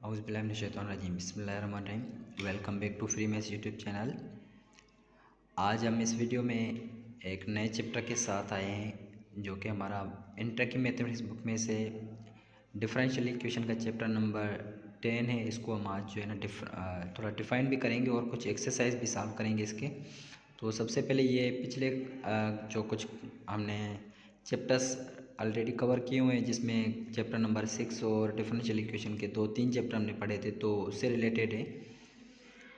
औज़ुबिल्लाहिमिनश्शैतानिर्रजीम बिस्मिल्लाहिर्रहमानिर्रहीम। Welcome back to free maths YouTube channel. आज हम इस वीडियो में एक नए चैप्टर के साथ आए हैं जो कि हमारा इंटर की मैथमेटिक्स बुक में से डिफरेंशियल इक्वेशन का चैप्टर नंबर 10 है। इसको हम आज जो है ना थोड़ा डिफ़ाइन भी करेंगे और कुछ एक्सरसाइज भी सॉल्व करेंगे इसके। तो सबसे पहले ये पिछले जो कुछ हमने चैप्टर्स ऑलरेडी कवर किए हुए हैं, जिसमें चैप्टर नंबर 6 और डिफरेंशियल इक्वेशन के 2-3 चैप्टर हमने पढ़े थे, तो उससे रिलेटेड है।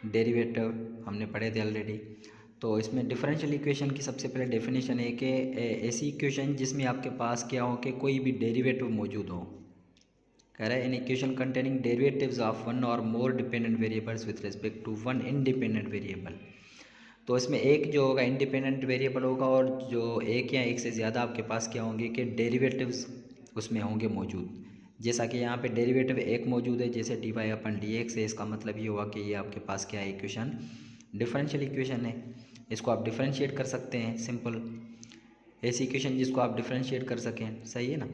डेरिवेटिव हमने पढ़े थे ऑलरेडी। तो इसमें डिफरेंशियल इक्वेशन की सबसे पहले डेफिनेशन है कि ऐसी इक्वेशन जिसमें आपके पास क्या हो कि कोई भी डेरिवेटिव मौजूद हो। कह रहा है an equation containing derivatives of one और more dependent variables with respect to one independent variable. तो इसमें एक जो होगा इंडिपेंडेंट वेरिएबल होगा और जो एक या एक से ज़्यादा आपके पास क्या होंगे कि डेरिवेटिव्स उसमें होंगे मौजूद। जैसा कि यहाँ पे डेरिवेटिव एक मौजूद है, जैसे dy/dx है। इसका मतलब ये हुआ कि ये आपके पास क्या है, इक्वेशन डिफरेंशियल इक्वेशन है। इसको आप डिफरेंशिएट कर सकते हैं, सिंपल ऐसी इक्वेशन जिसको आप डिफरेंशिएट कर सकें, सही है ना।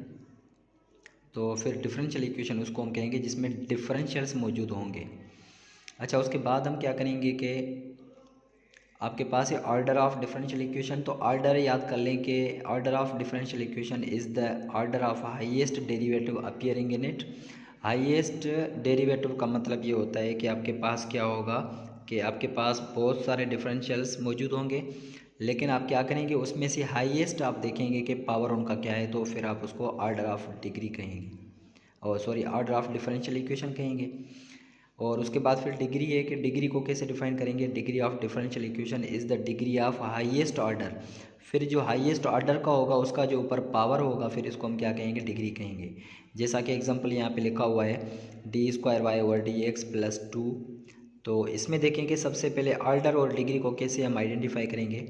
तो फिर डिफरेंशियल इक्वेशन उसको हम कहेंगे जिसमें डिफरेंशियल्स मौजूद होंगे। अच्छा, उसके बाद हम क्या करेंगे कि आपके पास है ऑर्डर ऑफ डिफरेंशियल इक्वेशन। तो ऑर्डर याद कर लें कि order of differential equation is the order of highest derivative appearing in it. Highest derivative का मतलब ये होता है कि आपके पास क्या होगा कि आपके पास बहुत सारे डिफरेंशियल्स मौजूद होंगे, लेकिन आप क्या करेंगे, उसमें से हाईएस्ट आप देखेंगे कि पावर उनका क्या है, तो फिर आप उसको ऑर्डर ऑफ डिग्री कहेंगे, और sorry order of differential equation कहेंगे। और उसके बाद फिर डिग्री है कि डिग्री को कैसे डिफाइन करेंगे। Degree of differential equation is the degree of highest order. फिर जो हाईएस्ट ऑर्डर का होगा उसका जो ऊपर पावर होगा, फिर इसको हम क्या कहेंगे, डिग्री कहेंगे। जैसा कि एग्जांपल यहाँ पे लिखा हुआ है d²y/dx+2। तो इसमें देखेंगे सबसे पहले ऑर्डर और डिग्री को कैसे हम आइडेंटिफाई करेंगे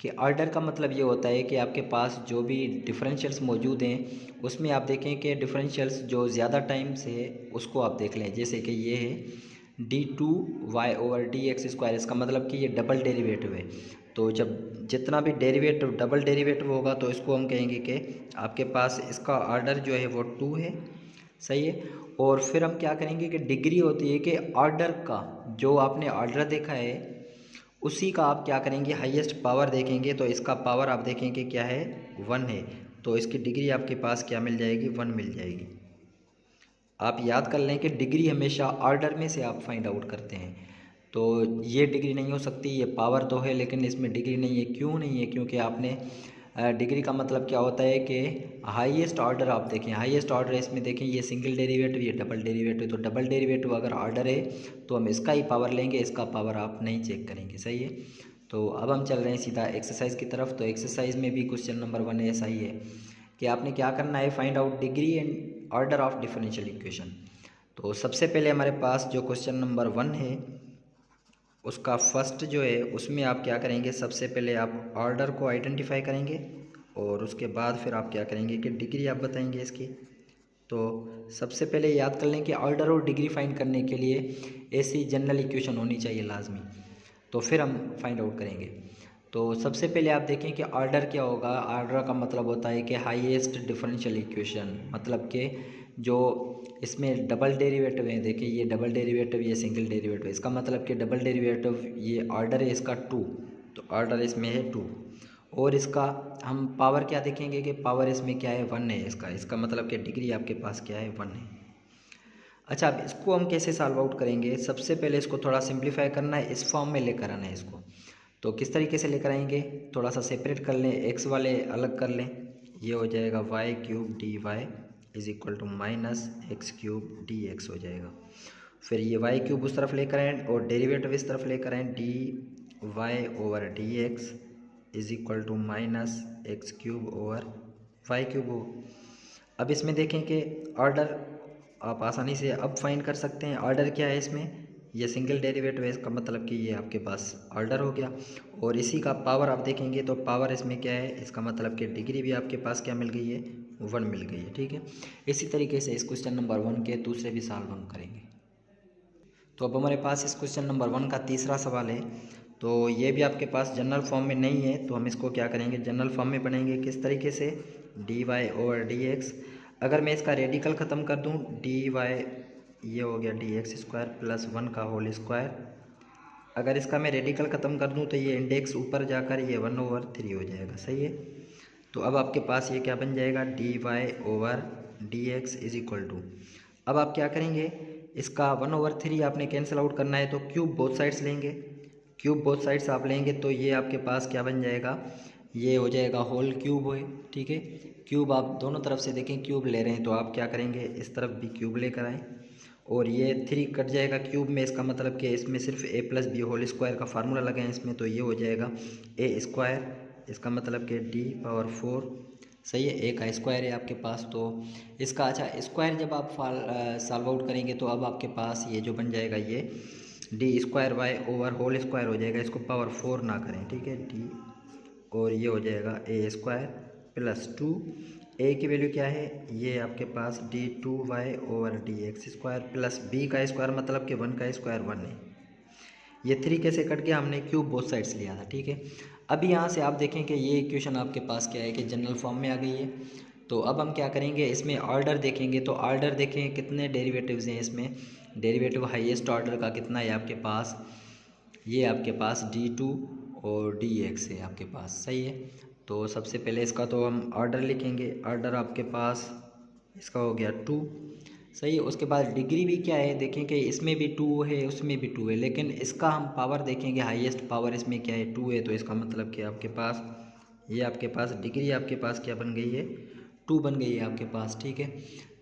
कि ऑर्डर का मतलब ये होता है कि आपके पास जो भी डिफरेंशियल्स मौजूद हैं उसमें आप देखें कि डिफरेंशियल्स जो ज़्यादा टाइम से उसको आप देख लें। जैसे कि ये है d2y/dx²। इसका मतलब कि ये डबल डेरिवेटिव है। तो जब जितना भी डेरिवेटिव डबल डेरिवेटिव होगा तो इसको हम कहेंगे कि आपके पास इसका ऑर्डर जो है वो 2 है, सही है। और फिर हम क्या करेंगे कि डिग्री होती है कि ऑर्डर का जो आपने ऑर्डर देखा है उसी का आप क्या करेंगे, हाईएस्ट पावर देखेंगे। तो इसका पावर आप देखेंगे क्या है, 1 है। तो इसकी डिग्री आपके पास क्या मिल जाएगी, 1 मिल जाएगी। आप याद कर लें कि डिग्री हमेशा ऑर्डर में से आप फाइंड आउट करते हैं। तो ये डिग्री नहीं हो सकती, ये पावर तो है लेकिन इसमें डिग्री नहीं है। क्यों नहीं है, क्योंकि आपने डिग्री का मतलब क्या होता है कि हाईएस्ट ऑर्डर आप देखें। हाईएस्ट ऑर्डर इसमें देखें, ये सिंगल डेरिवेटिव, ये डबल डेरिवेटिव। तो डबल डेरिवेटिव अगर ऑर्डर है तो हम इसका ही पावर लेंगे, इसका पावर आप नहीं चेक करेंगे, सही है। तो अब हम चल रहे हैं सीधा एक्सरसाइज की तरफ। तो एक्सरसाइज में भी क्वेश्चन नंबर 1 ऐसा ही है कि आपने क्या करना है, find out degree and order of differential equation. तो सबसे पहले हमारे पास जो क्वेश्चन नंबर 1 है उसका फर्स्ट जो है उसमें आप क्या करेंगे, सबसे पहले आप ऑर्डर को आइडेंटिफाई करेंगे और उसके बाद फिर आप क्या करेंगे कि डिग्री आप बताएंगे इसकी। तो सबसे पहले याद कर लें कि ऑर्डर और डिग्री फाइंड करने के लिए ऐसी जनरल इक्वेशन होनी चाहिए लाजमी, तो फिर हम फाइंड आउट करेंगे। तो सबसे पहले आप देखें कि ऑर्डर क्या होगा। ऑर्डर का मतलब होता है कि हाईएस्ट डिफरेंशियल इक्वेशन, मतलब कि जो इसमें डबल डेरिवेटिव है, देखिए ये डबल डेरिवेटिव, ये सिंगल डेरिवेटिव। इसका मतलब कि डबल डेरिवेटिव ये ऑर्डर है इसका 2, तो ऑर्डर इसमें है 2। और इसका हम पावर क्या देखेंगे कि पावर इसमें क्या है, 1 है इसका मतलब कि डिग्री आपके पास क्या है, 1 है। अच्छा, अब इसको हम कैसे सॉल्व आउट करेंगे। सबसे पहले इसको थोड़ा सिंप्लीफाई करना है, इस फॉर्म में लेकर आना है इसको। तो किस तरीके से लेकर आएंगे, थोड़ा सा सेपरेट कर लें, एक्स वाले अलग कर लें। ये हो जाएगा y³ dy = -x³ हो जाएगा। फिर ये y³ उस तरफ लेकर आएँ और डेरिवेटिव इस तरफ लेकर आएँ, dy/dx = -x³ हो। अब इसमें देखें कि ऑर्डर आप आसानी से अब फाइंड कर सकते हैं। ऑर्डर क्या है इसमें, ये सिंगल डेरिवेटिव है, इसका मतलब कि ये आपके पास ऑर्डर हो गया। और इसी का पावर आप देखेंगे तो पावर इसमें क्या है, इसका मतलब कि डिग्री भी आपके पास क्या मिल गई है, 1 मिल गई है, ठीक है। इसी तरीके से इस क्वेश्चन नंबर 1 के दूसरे भी सॉल्व हम करेंगे। तो अब हमारे पास इस क्वेश्चन नंबर 1 का तीसरा सवाल है। तो ये भी आपके पास जनरल फॉर्म में नहीं है, तो हम इसको क्या करेंगे, जनरल फॉर्म में बनाएंगे। किस तरीके से, dy/dx। अगर मैं इसका रेडिकल ख़त्म कर दूं, dy ये हो गया डी एक्स स्क्वायर प्लस 1 का होल स्क्वायर। अगर इसका मैं रेडिकल ख़त्म कर दूँ तो ये इंडेक्स ऊपर जाकर ये 1/3 हो जाएगा, सही है। तो अब आपके पास ये क्या बन जाएगा, d y over d x is equal to, अब आप क्या करेंगे, इसका 1/3 आपने कैंसिल आउट करना है तो क्यूब बोथ साइड्स लेंगे। क्यूब बोथ साइड्स आप लेंगे तो ये आपके पास क्या बन जाएगा, ये हो जाएगा होल क्यूब है, ठीक है। क्यूब आप दोनों तरफ से देखें, क्यूब ले रहे हैं तो आप क्या करेंगे, इस तरफ भी क्यूब लेकर आएँ और ये 3 कट जाएगा क्यूब में, इसका मतलब कि इसमें सिर्फ a plus b whole square का फार्मूला लगाएं इसमें, तो ये हो जाएगा a स्क्वायर, इसका मतलब कि d पावर 4, सही है। a का स्क्वायर है आपके पास, तो इसका अच्छा स्क्वायर जब आप सॉल्व आउट करेंगे तो अब आपके पास ये जो बन जाएगा ये d square y over whole square हो जाएगा, इसको पावर 4 ना करें, ठीक है, डी, और ये हो जाएगा a स्क्वायर प्लस 2, ए की वैल्यू क्या है, ये आपके पास d 2y over d x square plus b का स्क्वायर मतलब कि 1 का स्क्वायर 1 है। ये 3 कैसे कट गया, हमने क्यूब बोथ साइड्स लिया था, ठीक है। अभी यहाँ से आप देखें कि ये इक्वेशन आपके पास क्या है कि जनरल फॉर्म में आ गई है। तो अब हम क्या करेंगे, इसमें ऑर्डर देखेंगे, तो ऑर्डर देखें कितने डेरिवेटिव्स हैं इसमें। डेरिवेटिव हाईएस्ट ऑर्डर का कितना है आपके पास, ये आपके पास d2 और dx है आपके पास, सही है। तो सबसे पहले इसका तो हम ऑर्डर लिखेंगे, ऑर्डर आपके पास इसका हो गया 2, सही है। उसके बाद डिग्री भी क्या है, देखें कि इसमें भी 2 है उसमें भी 2 है, लेकिन इसका हम पावर देखेंगे, हाईएस्ट पावर इसमें क्या है 2 है, तो इसका मतलब कि आपके पास ये आपके पास डिग्री आपके पास क्या बन गई है, 2 बन गई है आपके पास, ठीक है।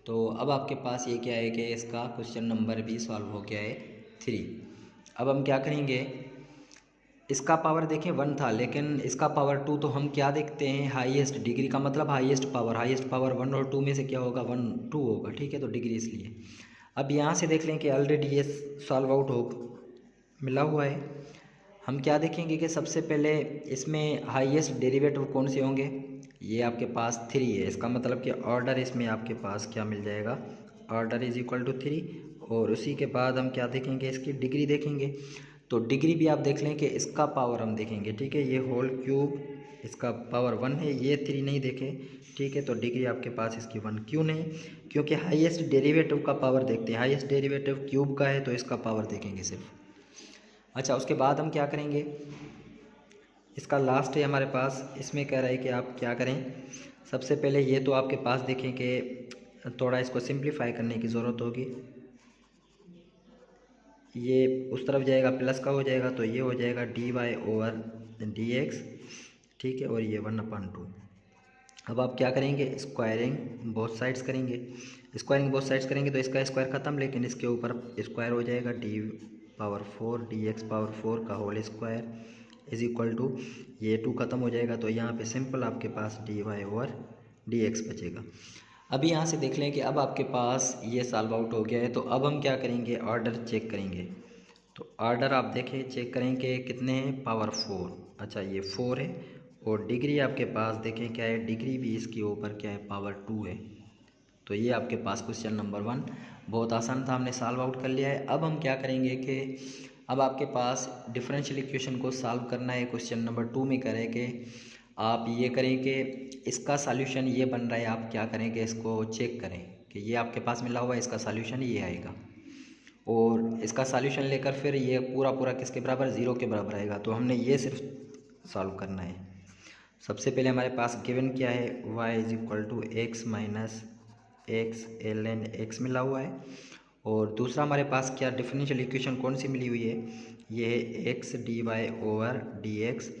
तो अब आपके पास ये क्या है कि इसका क्वेश्चन नंबर भी सॉल्व हो गया है 3। अब हम क्या करेंगे, इसका पावर देखें 1 था लेकिन इसका पावर 2, तो हम क्या देखते हैं, हाईएस्ट डिग्री का मतलब हाईएस्ट पावर 1 और 2 में से क्या होगा, 1 2 होगा, ठीक है, तो डिग्री इसलिए। अब यहाँ से देख लें कि ऑलरेडी ये सॉल्व आउट हो मिला हुआ है। हम क्या देखेंगे कि सबसे पहले इसमें हाईएस्ट डेरिवेटिव कौन से होंगे, ये आपके पास 3 है, इसका मतलब कि ऑर्डर इसमें आपके पास क्या मिल जाएगा, ऑर्डर इज इक्वल टू 3। और उसी के बाद हम क्या देखेंगे, इसकी डिग्री देखेंगे, तो डिग्री भी आप देख लें कि इसका पावर हम देखेंगे, ठीक है, ये होल क्यूब इसका पावर 1 है, ये 3 नहीं देखे, ठीक है। तो डिग्री आपके पास इसकी 1 क्यों नहीं, क्योंकि हाईएस्ट डेरिवेटिव का पावर देखते हैं, हाईएस्ट डेरिवेटिव क्यूब का है तो इसका पावर देखेंगे सिर्फ। अच्छा, उसके बाद हम क्या करेंगे, इसका लास्ट है हमारे पास, इसमें कह रहा है कि आप क्या करें, सबसे पहले ये तो आपके पास देखें कि थोड़ा इसको सिंप्लीफाई करने की ज़रूरत होगी, ये उस तरफ जाएगा प्लस का हो जाएगा, तो ये हो जाएगा d y over d x, ठीक है, और ये 1/2। अब आप क्या करेंगे, स्क्वायरिंग बोथ साइड्स करेंगे, स्क्वायरिंग बोथ साइड्स करेंगे तो इसका स्क्वायर ख़त्म, लेकिन इसके ऊपर स्क्वायर हो जाएगा d power 4 d x power 4 का whole square is equal to, ये 2 ख़त्म हो जाएगा, तो यहाँ पे सिंपल आपके पास d y over d x बचेगा। अभी यहाँ से देख लें कि अब आपके पास ये सॉल्व आउट हो गया है, तो अब हम क्या करेंगे, ऑर्डर चेक करेंगे। तो ऑर्डर आप देखें, चेक करें कि कितने हैं, पावर 4, अच्छा ये 4 है, और डिग्री आपके पास देखें क्या है, डिग्री भी इसके ऊपर क्या है, पावर 2 है। तो ये आपके पास क्वेश्चन नंबर 1 बहुत आसान था, हमने सॉल्व आउट कर लिया है। अब हम क्या करेंगे कि अब आपके पास डिफरेंशियल इक्वेशन को सॉल्व करना है, क्वेश्चन नंबर 2 में करें कि आप ये करें कि इसका सॉल्यूशन ये बन रहा है, आप क्या करें कि इसको चेक करें कि ये आपके पास मिला हुआ है, इसका सॉल्यूशन ये आएगा, और इसका सॉल्यूशन लेकर फिर ये पूरा पूरा किसके बराबर, 0 के बराबर आएगा। तो हमने ये सिर्फ सॉल्व करना है। सबसे पहले हमारे पास गिवन क्या है, y is equal to x minus x ln x मिला हुआ है, और दूसरा हमारे पास क्या डिफरेंशियल इक्वेशन कौन सी मिली हुई है, ये है x d y over d x,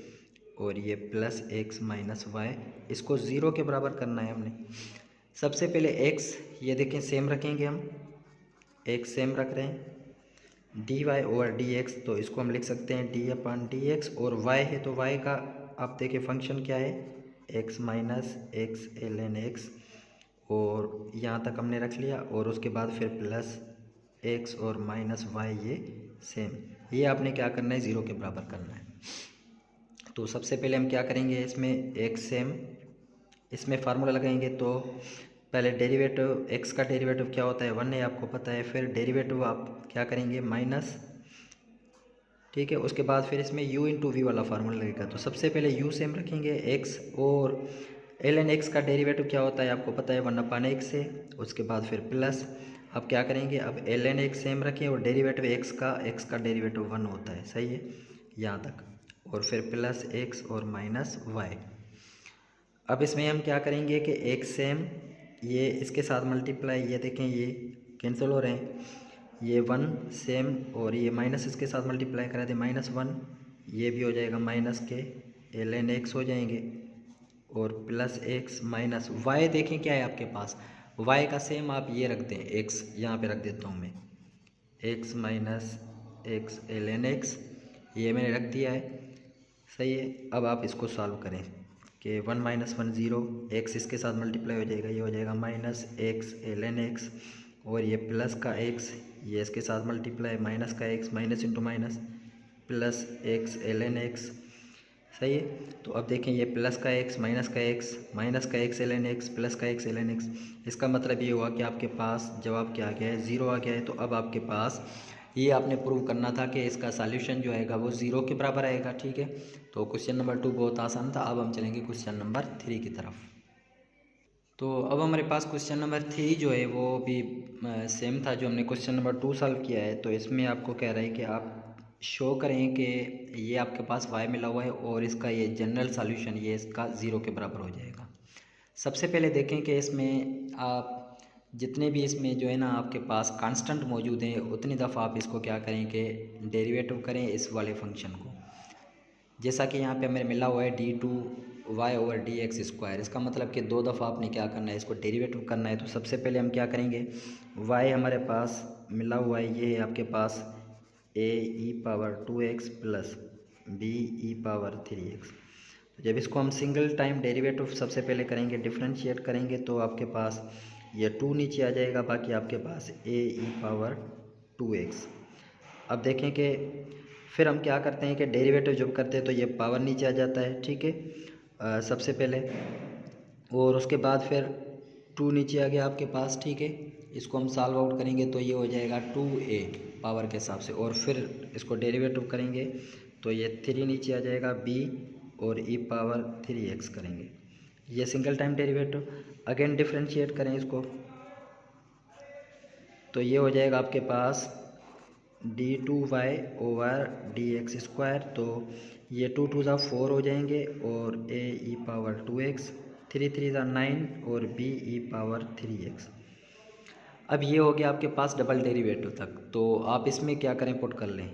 और ये प्लस एक्स माइनस वाई, इसको 0 के बराबर करना है हमने। सबसे पहले x ये देखें सेम रखेंगे हम, x सेम रख रहे हैं, d y over d x, तो इसको हम लिख सकते हैं डी अपन डी एक्स, और y है तो y का आप देखें फंक्शन क्या है, x minus x ln x, और यहाँ तक हमने रख लिया, और उसके बाद फिर प्लस x और माइनस y ये सेम, ये आपने क्या करना है, 0 के बराबर करना है। तो सबसे पहले हम क्या करेंगे, इसमें x सेम, इसमें फार्मूला लगाएंगे, तो पहले डेरिवेटिव x का डेरिवेटिव क्या होता है, 1 है आपको पता है, फिर डेरिवेटिव आप क्या करेंगे माइनस, ठीक है, उसके बाद फिर इसमें u इंटू वी वाला फार्मूला लगेगा। तो सबसे पहले u सेम रखेंगे, x और ln x का डेरिवेटिव क्या होता है आपको पता है, 1/x है, उसके बाद फिर प्लस अब क्या करेंगे, अब ln x सेम रखें और डेरिवेटिव x का डेरिवेटिव 1 होता है, सही है यहाँ तक, और फिर प्लस x और माइनस y। अब इसमें हम क्या करेंगे कि x सेम, ये इसके साथ मल्टीप्लाई, ये देखें ये कैंसिल हो रहे हैं, ये 1 सेम, और ये माइनस इसके साथ मल्टीप्लाई करा दे -1, ये भी हो जाएगा माइनस के ln x हो जाएंगे, और प्लस x माइनस y। देखें क्या है आपके पास, y का सेम आप ये रख दें, x यहाँ पे रख देता हूँ मैं, x minus x ln x, ये मैंने रख दिया है, सही है। अब आप इसको सॉल्व करें कि 1 माइनस 1 0, x इसके साथ मल्टीप्लाई हो जाएगा, ये हो जाएगा माइनस x ln x, और ये प्लस का x, ये इसके साथ मल्टीप्लाई, माइनस का x, minus into minus, plus x ln x, सही है। तो अब देखें ये प्लस का x, माइनस का x, माइनस का x ln x, प्लस का x ln x, इसका मतलब ये हुआ कि आपके पास जवाब क्या आ गया है, 0 आ गया है। तो अब आपके पास ये आपने प्रूव करना था कि इसका सॉल्यूशन जो आएगा वो 0 के बराबर आएगा, ठीक है। तो क्वेश्चन नंबर 2 बहुत आसान था। अब हम चलेंगे क्वेश्चन नंबर 3 की तरफ। तो अब हमारे पास क्वेश्चन नंबर 3 जो है वो भी सेम था जो हमने क्वेश्चन नंबर 2 सॉल्व किया है। तो इसमें आपको कह रहा है कि आप शो करें कि ये आपके पास y मिला हुआ है और इसका ये जनरल सॉल्यूशन ये इसका 0 के बराबर हो जाएगा। सबसे पहले देखें कि इसमें आप जितने भी इसमें जो है ना आपके पास कांस्टेंट मौजूद हैं, उतनी दफ़ा आप इसको क्या करें कि डेरिवेटिव करें इस वाले फंक्शन को। जैसा कि यहाँ पे हमें मिला हुआ है d2y/dx², इसका मतलब कि 2 दफ़ा आपने क्या करना है, इसको डेरिवेटिव करना है। तो सबसे पहले हम क्या करेंगे, y हमारे पास मिला हुआ है, ये है आपके पास ae⁻2x प्लस be⁻3x। तो जब इसको हम सिंगल टाइम डेरिवेटिव सबसे पहले करेंगे, डिफरेंशिएट करेंगे, तो आपके पास ये 2 नीचे आ जाएगा, बाकी आपके पास ae⁻2x। अब देखें कि फिर हम क्या करते हैं कि डेरिवेटिव जब करते हैं तो ये पावर नीचे आ जाता है, ठीक है, सबसे पहले, और उसके बाद फिर 2 नीचे आ गया आपके पास, ठीक है। इसको हम सॉल्व आउट करेंगे तो ये हो जाएगा 2a पावर के हिसाब से, और फिर इसको डेरिवेटिव करेंगे तो ये 3 नीचे आ जाएगा b, और e⁻3x करेंगे, ये single time derivative. Again differentiate करें इसको तो ये हो जाएगा आपके पास d2y/dx²। तो ये 2 2 ज़ा 4 हो जाएंगे, और ae⁻2x, 3 3 ज़ा 9, और be⁻3x। अब ये हो गया आपके पास डबल डेरिवेटिव तक। तो आप इसमें क्या करें, पुट कर लें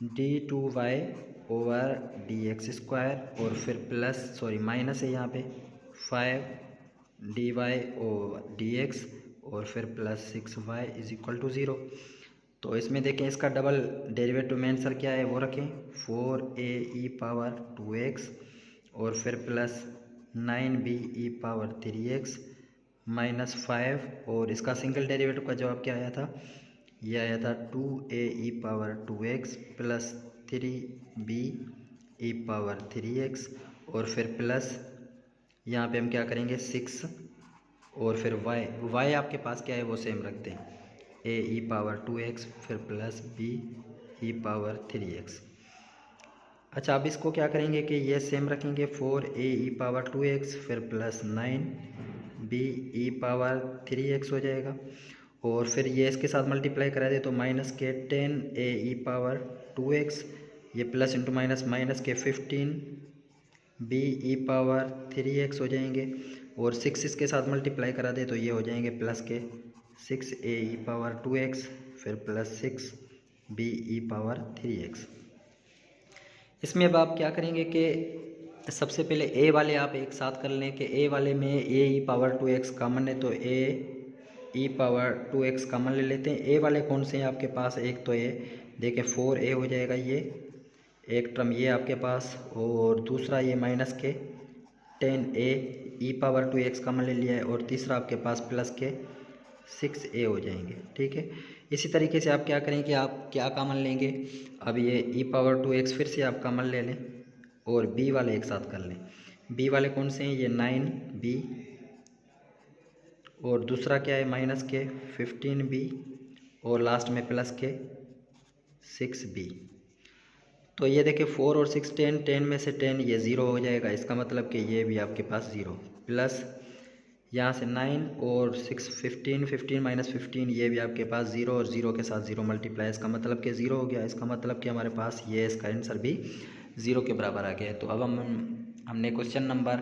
d2y/dx², और फिर प्लस माइनस है यहाँ पे 5dy/dx, और फिर प्लस 6y = 0। तो इसमें देखें इसका डबल डेरिवेटिव में आंसर क्या है वो रखें, 4ae⁻2x, और फिर प्लस 9be⁻3x माइनस 5, और इसका सिंगल डेरिवेटिव का जवाब क्या आया था, ये आया था 2ae⁻2x प्लस 3be⁻3x, और फिर प्लस यहाँ पे हम क्या करेंगे 6, और फिर y आपके पास क्या है वो सेम रख दें, ae⁻2x फिर प्लस be⁻3x। अच्छा, अब इसको क्या करेंगे कि ये सेम रखेंगे, 4ae⁻2x फिर प्लस 9be⁻3x हो जाएगा, और फिर ये इसके साथ मल्टीप्लाई करा दे तो माइनस के 10ae⁻2x, ये प्लस इंटू माइनस, माइनस के 15be⁻3x हो जाएंगे, और 6 इसके साथ मल्टीप्लाई करा दे तो ये हो जाएंगे प्लस के 6ae⁻2x फिर प्लस 6be⁻3x। इसमें अब आप क्या करेंगे कि सबसे पहले a वाले आप एक साथ कर लें कि a वाले में ae⁻2x कॉमन है, तो ae⁻2x कॉमन ले लेते हैं। a वाले कौन से हैं आपके पास, एक तो a, देखिए 4a हो जाएगा, ये एक टर्म ये आपके पास, और दूसरा ये माइनस के 10ae⁻2x कॉमन ले लिया है, और तीसरा आपके पास प्लस के 6a हो जाएंगे, ठीक है। इसी तरीके से आप क्या करें कि आप क्या कॉमन लेंगे, अब ये e⁻2x फिर से आप कॉमन ले लें, और b वाले एक साथ कर लें। b वाले कौन से हैं, ये 9b, और दूसरा क्या है माइनस के 15b, और लास्ट में प्लस के 6b। तो ये देखिए 4 और 6 10 में से 10 ये 0 हो जाएगा, इसका मतलब कि ये भी आपके पास 0, प्लस यहाँ से 9 और 6 15, 15 माइनस 15 ये भी आपके पास 0 और 0 के साथ 0 मल्टीप्लाई, इसका मतलब कि 0 हो गया। इसका मतलब कि हमारे पास ये इसका आंसर भी 0 के बराबर आ गया है। तो अब हमने क्वेश्चन नंबर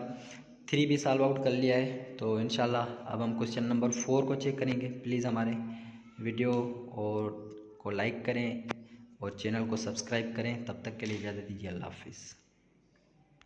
3 भी सॉल्व आउट कर लिया है। तो इंशाल्लाह अब हम क्वेश्चन नंबर 4 को चेक करेंगे। प्लीज़ हमारे वीडियो को लाइक करें और चैनल को सब्सक्राइब करें। तब तक के लिए इजाज़त दीजिए। अल्लाह हाफिज़।